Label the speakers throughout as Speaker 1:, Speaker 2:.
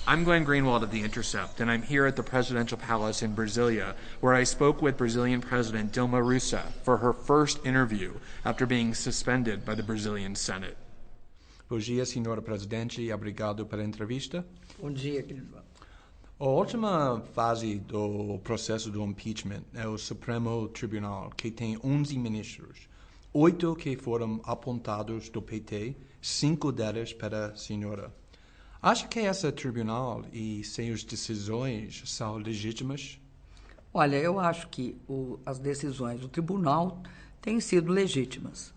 Speaker 1: I'm Glenn Greenwald of The Intercept, and I'm here at the Presidential Palace in Brasilia, where I spoke with Brazilian President Dilma Rousseff for her first interview after being suspended by the Brazilian Senate.
Speaker 2: Bom dia, senhora presidente. Obrigado pela entrevista.
Speaker 3: Bom dia, querido.
Speaker 2: A última fase do processo do impeachment é o Supremo Tribunal, que tem 11 ministros, 8 que foram apontados do PT, 5 deles para a senhora. Acha que esse tribunal e suas decisões são legítimas?
Speaker 3: Olha, eu acho que as decisões do tribunal têm sido legítimas.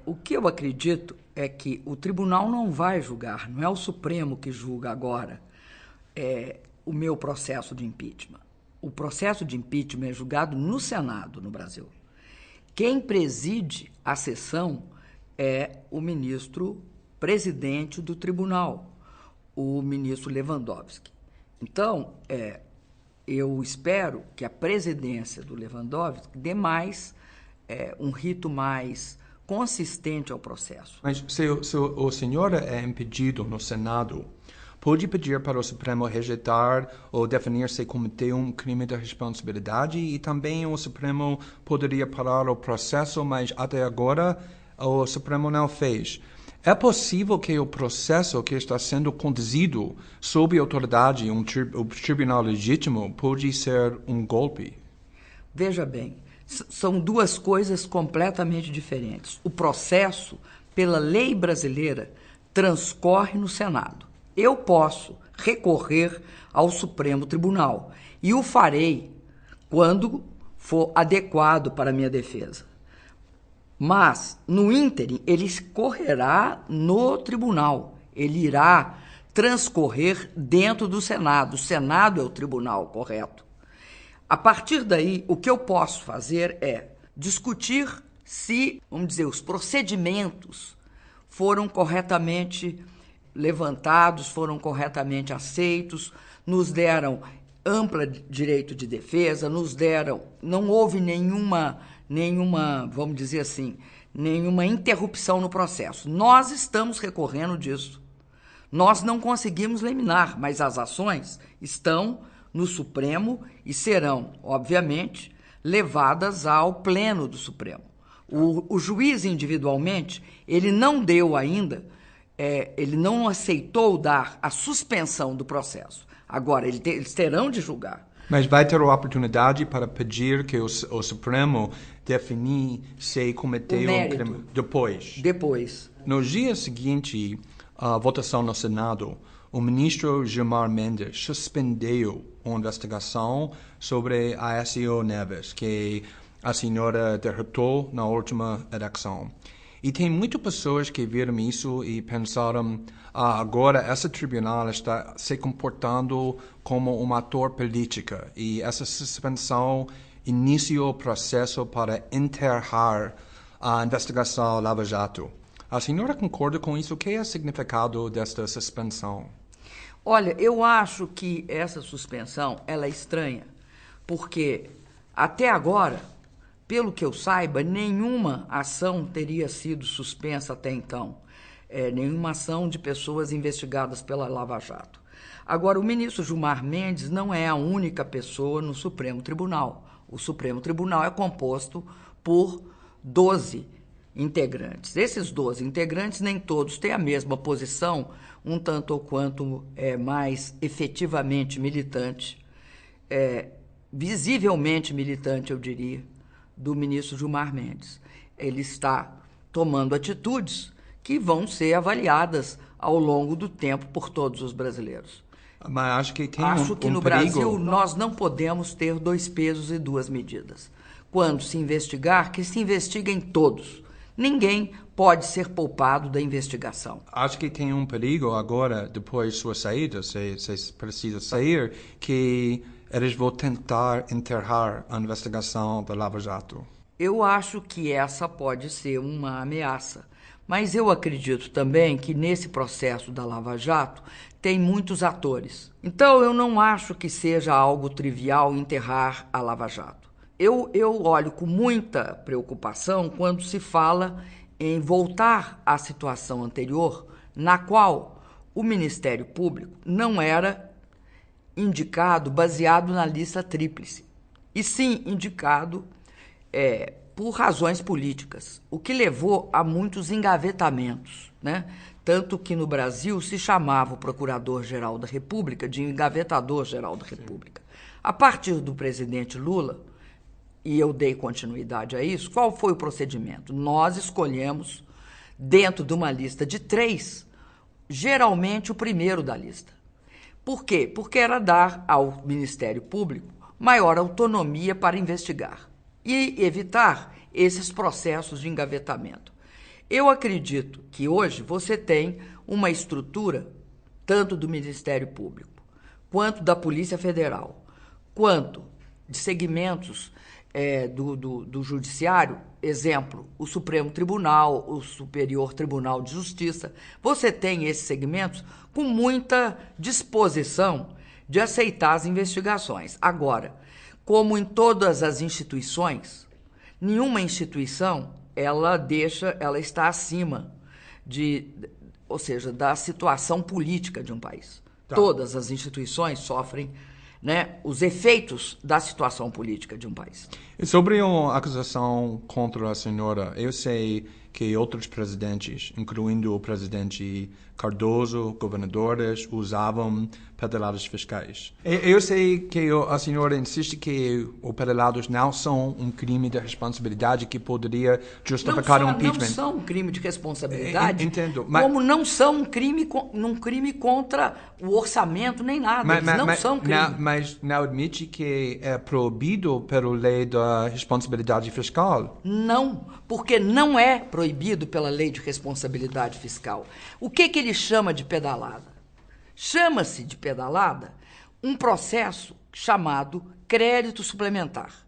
Speaker 3: O que eu acredito é que o tribunal não vai julgar, não é o Supremo que julga agora o meu processo de impeachment. O processo de impeachment é julgado no Senado, no Brasil. Quem preside a sessão é o ministro presidente do tribunal, o ministro Lewandowski. Então, eu espero que a presidência do Lewandowski dê um rito mais consistente ao processo.
Speaker 2: Mas se o senhor é impedido no Senado, pode pedir para o Supremo rejeitar ou definir se cometeu um crime de responsabilidade e também o Supremo poderia parar o processo, mas até agora o Supremo não fez. É possível que o processo que está sendo conduzido sob autoridade um tribunal legítimo pode ser um golpe?
Speaker 3: Veja bem, são duas coisas completamente diferentes. O processo, pela lei brasileira, transcorre no Senado. Eu posso recorrer ao Supremo Tribunal e o farei quando for adequado para a minha defesa. Mas, no ínterim, ele correrá no tribunal. Ele irá transcorrer dentro do Senado. O Senado é o tribunal correto. A partir daí, o que eu posso fazer é discutir se, vamos dizer, os procedimentos foram corretamente levantados, foram corretamente aceitos, nos deram amplo direito de defesa, não houve nenhuma, vamos dizer assim, nenhuma interrupção no processo. Nós estamos recorrendo disso. Nós não conseguimos liminar, mas as ações estão no Supremo e serão, obviamente, levadas ao Pleno do Supremo. O juiz individualmente, ele não deu ainda, ele não aceitou dar a suspensão do processo. Agora, eles terão de julgar.
Speaker 2: Mas vai ter a oportunidade para pedir que o Supremo definir se cometeu um crime depois?
Speaker 3: Depois.
Speaker 2: No dia seguinte à votação no Senado, o ministro Gilmar Mendes suspendeu uma investigação sobre a Aécio Neves, que a senhora derrotou na última eleição. E tem muitas pessoas que viram isso e pensaram, agora esse tribunal está se comportando como um ator político e essa suspensão iniciou o processo para enterrar a investigação Lava Jato. A senhora concorda com isso? O que é o significado desta suspensão?
Speaker 3: Olha, eu acho que essa suspensão ela é estranha, porque até agora, pelo que eu saiba, nenhuma ação teria sido suspensa até então. Nenhuma ação de pessoas investigadas pela Lava Jato. Agora, o ministro Gilmar Mendes não é a única pessoa no Supremo Tribunal. O Supremo Tribunal é composto por 12 integrantes. Esses 12 integrantes, nem todos têm a mesma posição, um tanto ou quanto mais efetivamente militante, visivelmente militante, eu diria, do ministro Gilmar Mendes. Ele está tomando atitudes que vão ser avaliadas ao longo do tempo por todos os brasileiros.
Speaker 2: Mas acho que tem
Speaker 3: Acho que no
Speaker 2: perigo.
Speaker 3: Brasil nós não podemos ter 2 pesos e 2 medidas. Quando se investigar, que se investiguem todos. Ninguém pode ser poupado da investigação.
Speaker 2: Acho que tem um perigo agora, depois de sua saída, se precisa sair, que eles vão tentar enterrar a investigação da Lava Jato.
Speaker 3: Eu acho que essa pode ser uma ameaça. Mas eu acredito também que nesse processo da Lava Jato tem muitos atores. Então eu não acho que seja algo trivial enterrar a Lava Jato. Eu olho com muita preocupação quando se fala em voltar à situação anterior, na qual o Ministério Público não era indicado baseado na lista tríplice, e sim indicado por razões políticas, o que levou a muitos engavetamentos, né? Tanto que no Brasil se chamava o Procurador-Geral da República de Engavetador-Geral da República. A partir do presidente Lula, e eu dei continuidade a isso, qual foi o procedimento? Nós escolhemos, dentro de uma lista de 3, geralmente o primeiro da lista. Por quê? Porque era dar ao Ministério Público maior autonomia para investigar e evitar esses processos de engavetamento. Eu acredito que hoje você tem uma estrutura, tanto do Ministério Público, quanto da Polícia Federal, quanto de segmentos do Judiciário, exemplo, o Supremo Tribunal, o Superior Tribunal de Justiça. Você tem esses segmentos com muita disposição de aceitar as investigações. Agora, como em todas as instituições, nenhuma instituição ela está acima ou seja, da situação política de um país. Tá. Todas as instituições sofrem, né, os efeitos da situação política de um país.
Speaker 2: E sobre a acusação contra a senhora, eu sei que outros presidentes, incluindo o presidente Cardoso, governadores, usavam pedaladas fiscais. Eu sei que a senhora insiste que os pedalados não são um crime de responsabilidade que poderia justificar um impeachment.
Speaker 3: Não são um crime de responsabilidade,
Speaker 2: entendo,
Speaker 3: como não são um crime contra o orçamento, nem nada. Eles não são crime.
Speaker 2: Mas não admite que é proibido pela lei da responsabilidade fiscal?
Speaker 3: Não, porque não é proibido pela lei de responsabilidade fiscal. O que ele chama de pedalada? Chama-se de pedalada um processo chamado crédito suplementar.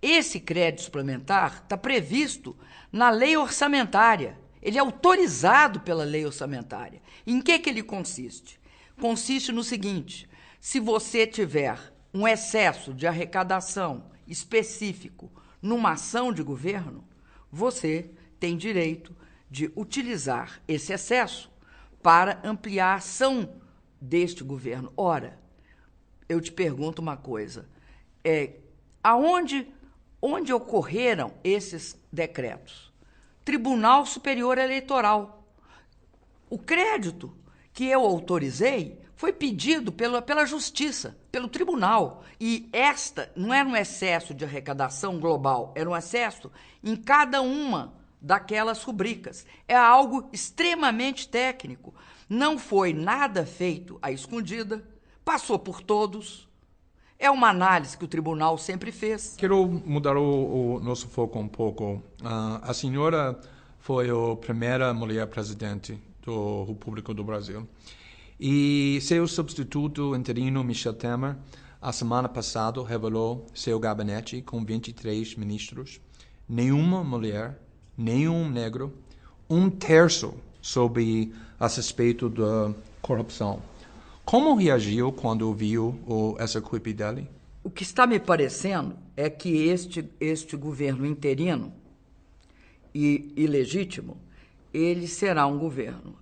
Speaker 3: Esse crédito suplementar está previsto na lei orçamentária. Ele é autorizado pela lei orçamentária. Em que ele consiste? Consiste no seguinte: se você tiver um excesso de arrecadação específico numa ação de governo, você tem direito de utilizar esse excesso para ampliar a ação deste governo. Ora, eu te pergunto uma coisa, onde ocorreram esses decretos? Tribunal Superior Eleitoral. O crédito que eu autorizei foi pedido pela Justiça, pelo Tribunal. E esta não era um excesso de arrecadação global, era um excesso em cada uma daquelas rubricas. É algo extremamente técnico. Não foi nada feito à escondida, passou por todos. É uma análise que o tribunal sempre fez.
Speaker 2: Quero mudar o nosso foco um pouco. A senhora foi a primeira mulher presidente da República do Brasil. E seu substituto interino, Michel Temer, a semana passada revelou seu gabinete com 23 ministros. Nenhuma mulher, nenhum negro, 1/3 sob a suspeito da corrupção. Como reagiu quando viu essa equipe dele?
Speaker 3: O que está me parecendo é que este governo interino e ilegítimo, ele será um governo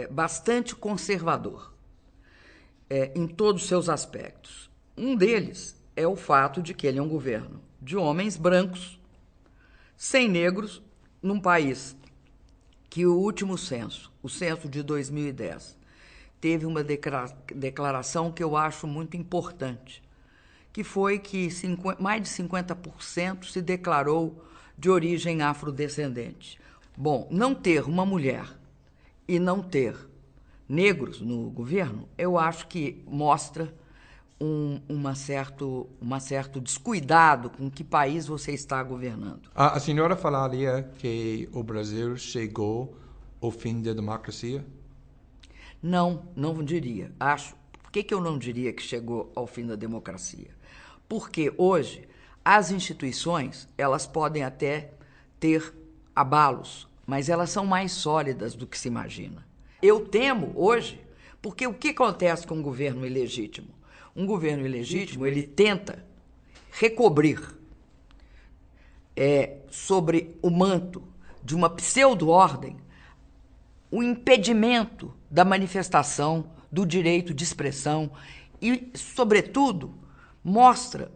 Speaker 3: bastante conservador em todos os seus aspectos. Um deles é o fato de que ele é um governo de homens brancos, sem negros, num país que o último censo, o censo de 2010, teve uma declaração que eu acho muito importante, que foi que mais de 50% se declarou de origem afrodescendente. Bom, não ter uma mulher e não ter negros no governo, eu acho que mostra um certo descuidado com que país você está governando.
Speaker 2: A senhora falaria que o Brasil chegou ao fim da democracia?
Speaker 3: Não diria. Por que eu não diria que chegou ao fim da democracia? Porque hoje as instituições, elas podem até ter abalos, mas elas são mais sólidas do que se imagina. Eu temo hoje, porque o que acontece com um governo ilegítimo? Um governo ilegítimo, ele tenta recobrir sobre o manto de uma pseudo-ordem o impedimento da manifestação do direito de expressão e, sobretudo, mostra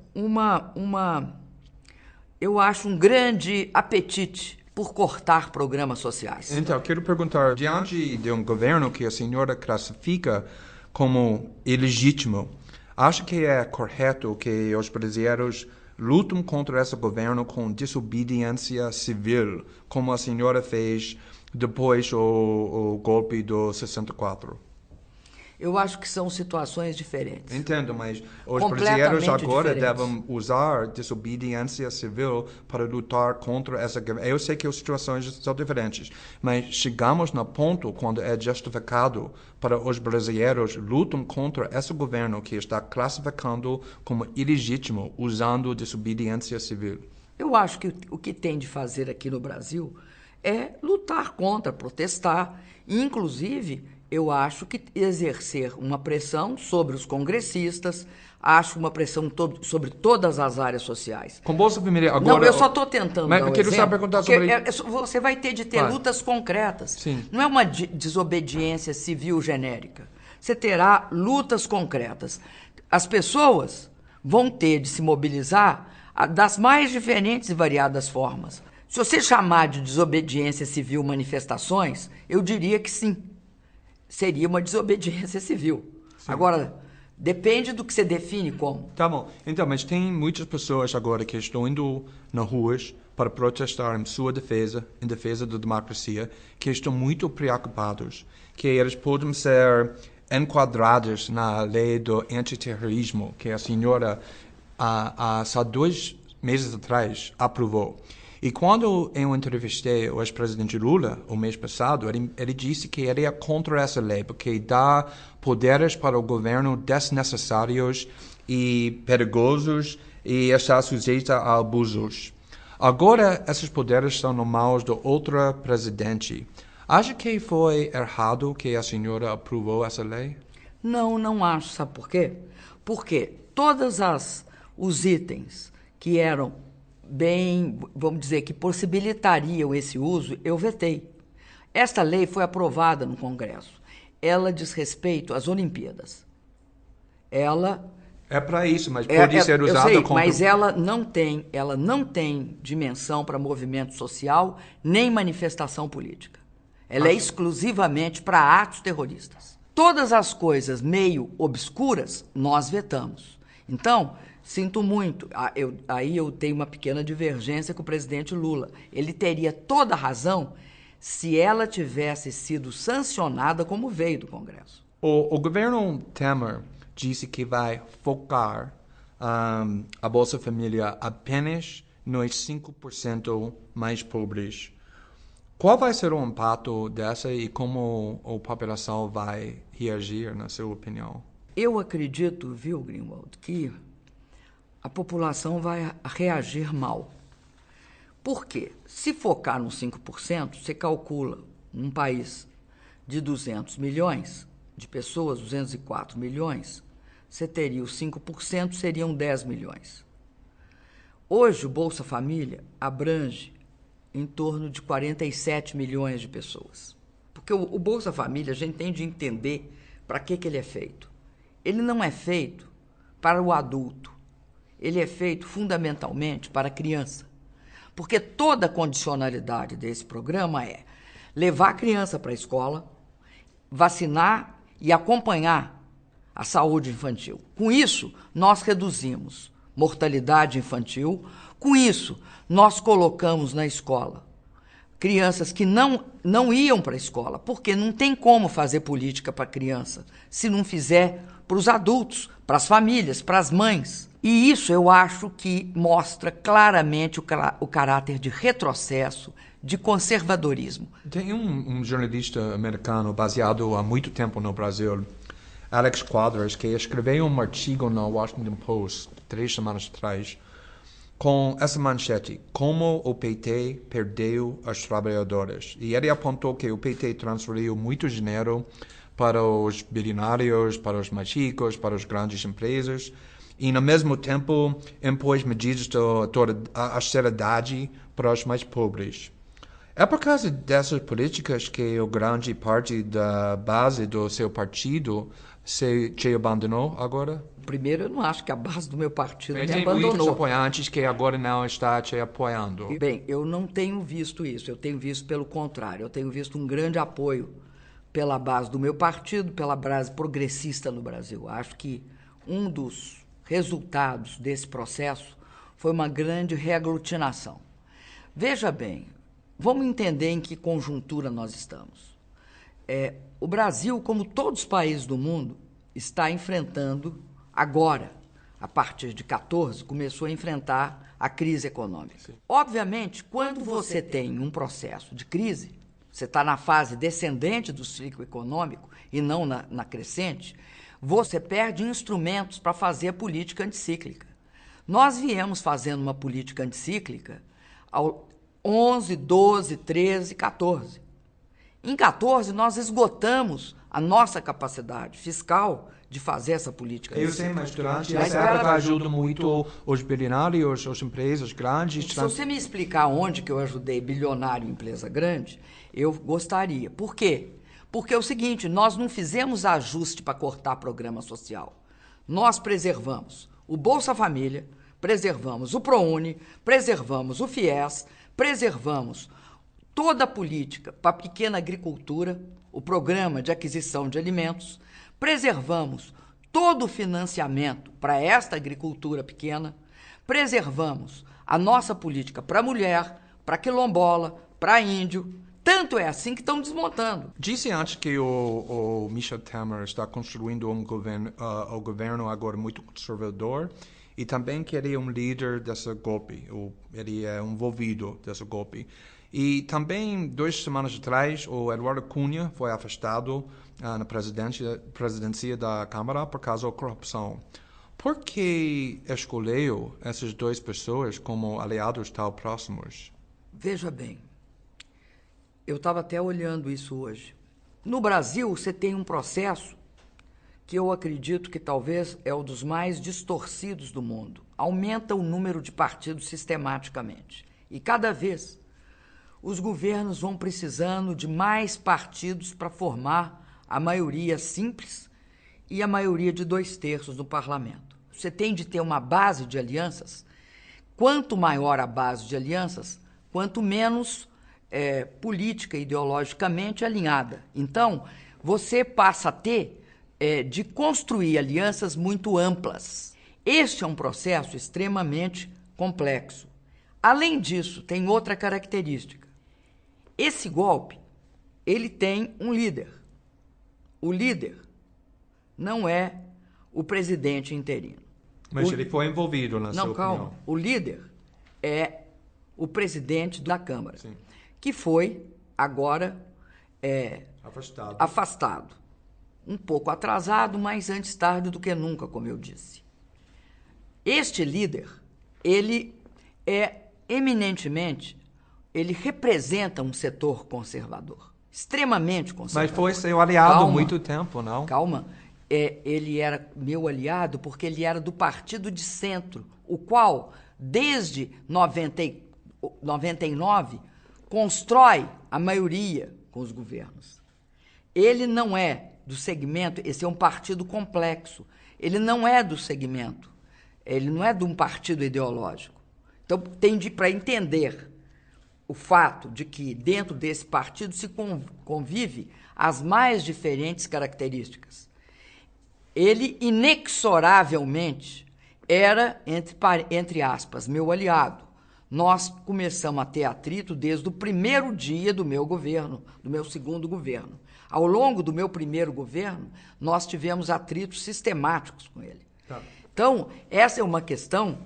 Speaker 3: eu acho, um grande apetite por cortar programas sociais.
Speaker 2: Então, quero perguntar, diante de um governo que a senhora classifica como ilegítimo, acha que é correto que os brasileiros lutam contra esse governo com desobediência civil, como a senhora fez depois o golpe do 64?
Speaker 3: Eu acho que são situações diferentes.
Speaker 2: Entendo, mas os brasileiros agora
Speaker 3: diferentes.
Speaker 2: devem usar desobediência civil para lutar contra essa guerra. Eu sei que as situações são diferentes, mas chegamos no ponto quando é justificado para os brasileiros lutam contra esse governo que está classificando como ilegítimo, usando desobediência civil.
Speaker 3: Eu acho que o que tem de fazer aqui no Brasil é lutar contra, protestar, inclusive eu acho que exercer uma pressão sobre os congressistas, acho uma pressão sobre todas as áreas sociais.
Speaker 2: Com Bolsa Família agora...
Speaker 3: Não, eu só estou tentando dar
Speaker 2: eu quero só perguntar sobre...
Speaker 3: Você vai ter de ter lutas concretas.
Speaker 2: Sim.
Speaker 3: Não é uma desobediência civil genérica. Você terá lutas concretas. As pessoas vão ter de se mobilizar das mais diferentes e variadas formas. Se você chamar de desobediência civil manifestações, eu diria que sim. Seria uma desobediência civil. Sim. Agora, depende do que você define como.
Speaker 2: Tá bom. Então, mas tem muitas pessoas agora que estão indo nas ruas para protestar em sua defesa, em defesa da democracia, que estão muito preocupados, que eles podem ser enquadrados na lei do antiterrorismo, que a senhora, há só 2 meses atrás, aprovou. E quando eu entrevistei o ex-presidente Lula, o mês passado, ele disse que ele é contra essa lei, porque dá poderes para o governo desnecessários e perigosos e está sujeito a abusos. Agora, esses poderes estão nas mãos do outro presidente. Acha que foi errado que a senhora aprovou essa lei?
Speaker 3: Não acho. Sabe por quê? Porque todos os itens que eram bem, vamos dizer, que possibilitariam esse uso, eu vetei. Esta lei foi aprovada no Congresso. Ela diz respeito às Olimpíadas. Ela...
Speaker 2: É para isso, mas pode ser usada
Speaker 3: contra...
Speaker 2: Mas
Speaker 3: ela não tem dimensão para movimento social, nem manifestação política. Ela é exclusivamente para atos terroristas. Todas as coisas meio obscuras, nós vetamos. Então... Sinto muito. Aí eu tenho uma pequena divergência com o presidente Lula. Ele teria toda a razão se ela tivesse sido sancionada como veio do Congresso.
Speaker 2: O governo Temer disse que vai focar a Bolsa Família apenas nos 5% mais pobres. Qual vai ser o impacto dessa e como a população vai reagir, na sua opinião? Eu
Speaker 3: acredito, viu, Greenwald, que a população vai reagir mal. Por quê? Se focar no 5%, você calcula um país de 200 milhões de pessoas, 204 milhões, você teria os 5%, seriam 10 milhões. Hoje, o Bolsa Família abrange em torno de 47 milhões de pessoas. Porque o Bolsa Família, a gente tem de entender para que ele é feito. Ele não é feito para o adulto. Ele é feito fundamentalmente para a criança, porque toda a condicionalidade desse programa é levar a criança para a escola, vacinar e acompanhar a saúde infantil. Com isso, nós reduzimos mortalidade infantil, com isso, nós colocamos na escola crianças que não iam para a escola, porque não tem como fazer política para a criança se não fizer para os adultos, para as famílias, para as mães. E isso eu acho que mostra claramente o caráter de retrocesso, de conservadorismo.
Speaker 2: Tem um jornalista americano baseado há muito tempo no Brasil, Alex Quadras, que escreveu um artigo no Washington Post 3 semanas atrás com essa manchete: como o PT perdeu os trabalhadores. E ele apontou que o PT transferiu muito dinheiro para os bilionários, para os mais ricos, para as grandes empresas, e, no mesmo tempo, impôs medidas de austeridade para os mais pobres. É por causa dessas políticas que o grande parte da base do seu partido te abandonou agora?
Speaker 3: Primeiro, eu não acho que a base do meu partido me
Speaker 2: Tem muitos
Speaker 3: abandonou.
Speaker 2: apoiantes que agora não está te apoiando.
Speaker 3: Bem, eu não tenho visto isso, eu tenho visto pelo contrário, eu tenho visto um grande apoio pela base do meu partido, pela base progressista no Brasil. Acho que um dos resultados desse processo foi uma grande reaglutinação. Veja bem, vamos entender em que conjuntura nós estamos. O Brasil, como todos os países do mundo, está enfrentando agora, a partir de 14, começou a enfrentar a crise econômica. Sim. Obviamente, quando você tem um processo de crise, você está na fase descendente do ciclo econômico e não na crescente, você perde instrumentos para fazer a política anticíclica. Nós viemos fazendo uma política anticíclica ao 11, 12, 13, 14. Em 14, nós esgotamos a nossa capacidade fiscal de fazer essa política.
Speaker 2: Eu sei, mas durante essa época ajuda muito os bilionários, as empresas grandes.
Speaker 3: Se você me explicar onde que eu ajudei bilionário e empresa grande, eu gostaria. Por quê? Porque é o seguinte, nós não fizemos ajuste para cortar programa social. Nós preservamos o Bolsa Família, preservamos o ProUni, preservamos o FIES, preservamos toda a política para a pequena agricultura, o programa de aquisição de alimentos, preservamos todo o financiamento para esta agricultura pequena, preservamos a nossa política para a mulher, para a quilombola, para a índio. Tanto é assim que estão desmontando.
Speaker 2: Disse antes que o Michel Temer está construindo um governo agora muito conservador e também que ele é um líder desse golpe, ele é envolvido desse golpe. E também, 2 semanas atrás, o Eduardo Cunha foi afastado na presidência da Câmara por causa da corrupção. Por que escolheu essas 2 pessoas como aliados tão próximos?
Speaker 3: Veja bem, eu estava até olhando isso hoje. No Brasil, você tem um processo que eu acredito que talvez é um dos mais distorcidos do mundo. Aumenta o número de partidos sistematicamente. E cada vez os governos vão precisando de mais partidos para formar a maioria simples e a maioria de 2/3 no parlamento. Você tem de ter uma base de alianças. Quanto maior a base de alianças, quanto menos política ideologicamente alinhada. Então, você passa a ter de construir alianças muito amplas. Este é um processo extremamente complexo. Além disso, tem outra característica. Esse golpe, ele tem um líder. O líder não é o presidente interino.
Speaker 2: Mas ele foi envolvido na sua opinião.
Speaker 3: Não, calma. O líder é o presidente da Câmara,
Speaker 2: Sim.
Speaker 3: que foi agora afastado. Um pouco atrasado, mas antes tarde do que nunca, como eu disse. Este líder, ele é eminentemente, ele representa um setor conservador, extremamente conservador.
Speaker 2: Mas foi seu aliado há
Speaker 3: Calma,
Speaker 2: muito tempo, não?
Speaker 3: Calma. Ele era meu aliado porque ele era do partido de centro, o qual, desde 99, constrói a maioria com os governos. Ele não é do segmento, esse é um partido complexo, ele não é do segmento, ele não é de um partido ideológico. Então, para entender o fato de que dentro desse partido se convive as mais diferentes características. Ele, inexoravelmente, era, entre aspas, meu aliado. Nós começamos a ter atrito desde o primeiro dia do meu governo, do meu segundo governo. Ao longo do meu primeiro governo, nós tivemos atritos sistemáticos com ele. Tá. Então, essa é uma questão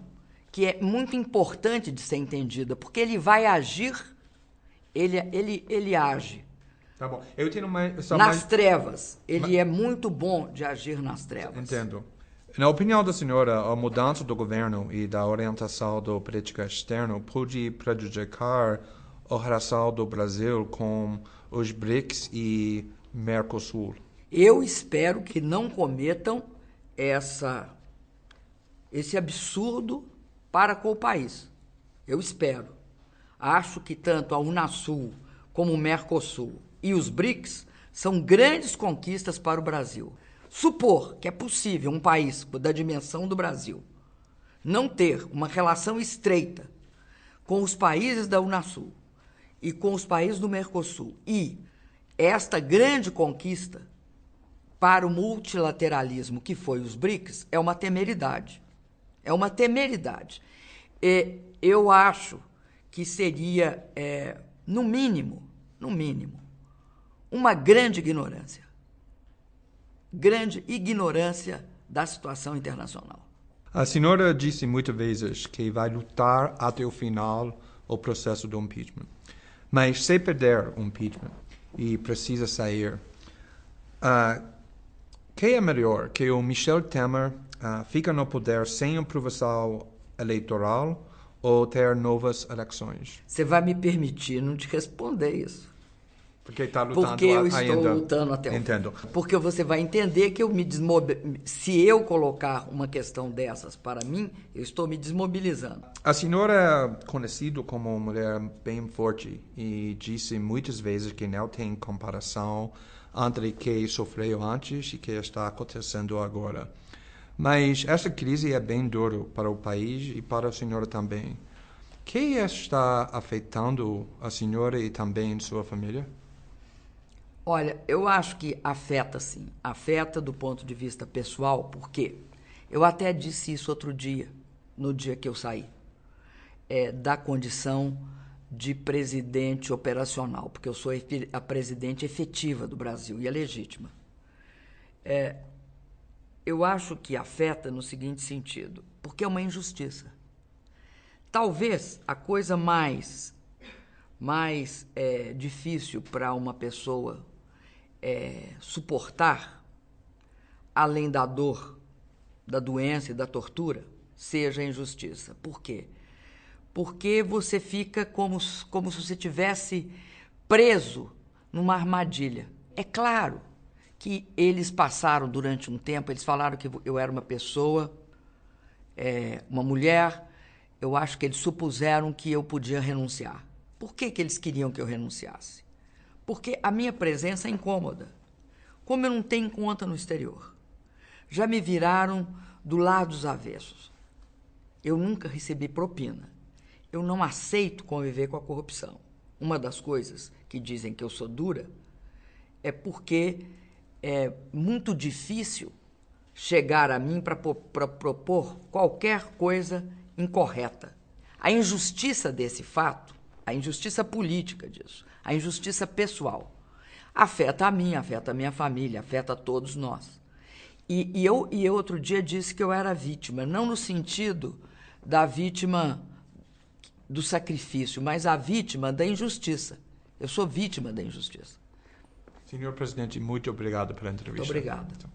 Speaker 3: que é muito importante de ser entendida, porque ele vai agir, ele age.
Speaker 2: Tá bom. Eu tenho
Speaker 3: nas trevas. Ele é muito bom de agir nas trevas.
Speaker 2: Entendo. Na opinião da senhora, a mudança do governo e da orientação da política externa pode prejudicar a relação do Brasil com os BRICS e Mercosul?
Speaker 3: Eu espero que não cometam esse absurdo para com o país. Eu espero. Acho que tanto a Unasul como o Mercosul e os BRICS são grandes conquistas para o Brasil. Supor que é possível um país da dimensão do Brasil não ter uma relação estreita com os países da Unasul e com os países do Mercosul, e esta grande conquista para o multilateralismo que foi os BRICS é uma temeridade. É uma temeridade. Eu acho que seria, no mínimo, uma grande ignorância da situação internacional.
Speaker 2: A senhora disse muitas vezes que vai lutar até o final o processo do impeachment. Mas se perder o impeachment e precisa sair, que é melhor, que o Michel Temer fica no poder sem aprovação eleitoral ou ter novas eleições?
Speaker 3: Você vai me permitir não te responder isso.
Speaker 2: Porque está lutando
Speaker 3: Porque eu
Speaker 2: ainda.
Speaker 3: estou lutando até o fim.
Speaker 2: Entendo.
Speaker 3: Porque você vai entender que se eu colocar uma questão dessas para mim, eu estou me desmobilizando.
Speaker 2: A senhora é conhecida como uma mulher bem forte e disse muitas vezes que não tem comparação entre o que sofreu antes e o que está acontecendo agora. Mas esta crise é bem dura para o país e para a senhora também. O que está afetando a senhora e também sua família?
Speaker 3: Olha, eu acho que afeta sim. Afeta do ponto de vista pessoal, porque eu até disse isso outro dia, no dia que eu saí, da condição de presidente operacional, porque eu sou a presidente efetiva do Brasil e é legítima. Eu acho que afeta no seguinte sentido, porque é uma injustiça. Talvez a coisa mais difícil para uma pessoa suportar, além da dor, da doença e da tortura, seja a injustiça. Por quê? Porque você fica como se você estivesse preso numa armadilha. É claro que eles passaram durante um tempo, eles falaram que eu era uma pessoa, uma mulher, eu acho que eles supuseram que eu podia renunciar. Por que eles queriam que eu renunciasse? Porque a minha presença é incômoda. Como eu não tenho conta no exterior, já me viraram do lado dos avessos. Eu nunca recebi propina. Eu não aceito conviver com a corrupção. Uma das coisas que dizem que eu sou dura é porque é muito difícil chegar a mim para propor qualquer coisa incorreta. A injustiça desse fato, a injustiça política disso, a injustiça pessoal, afeta a mim, afeta a minha família, afeta a todos nós. E eu outro dia disse que eu era vítima, não no sentido da vítima do sacrifício, mas a vítima da injustiça. Eu sou vítima da injustiça.
Speaker 2: Senhor presidente, muito obrigado pela entrevista.
Speaker 3: Muito obrigado.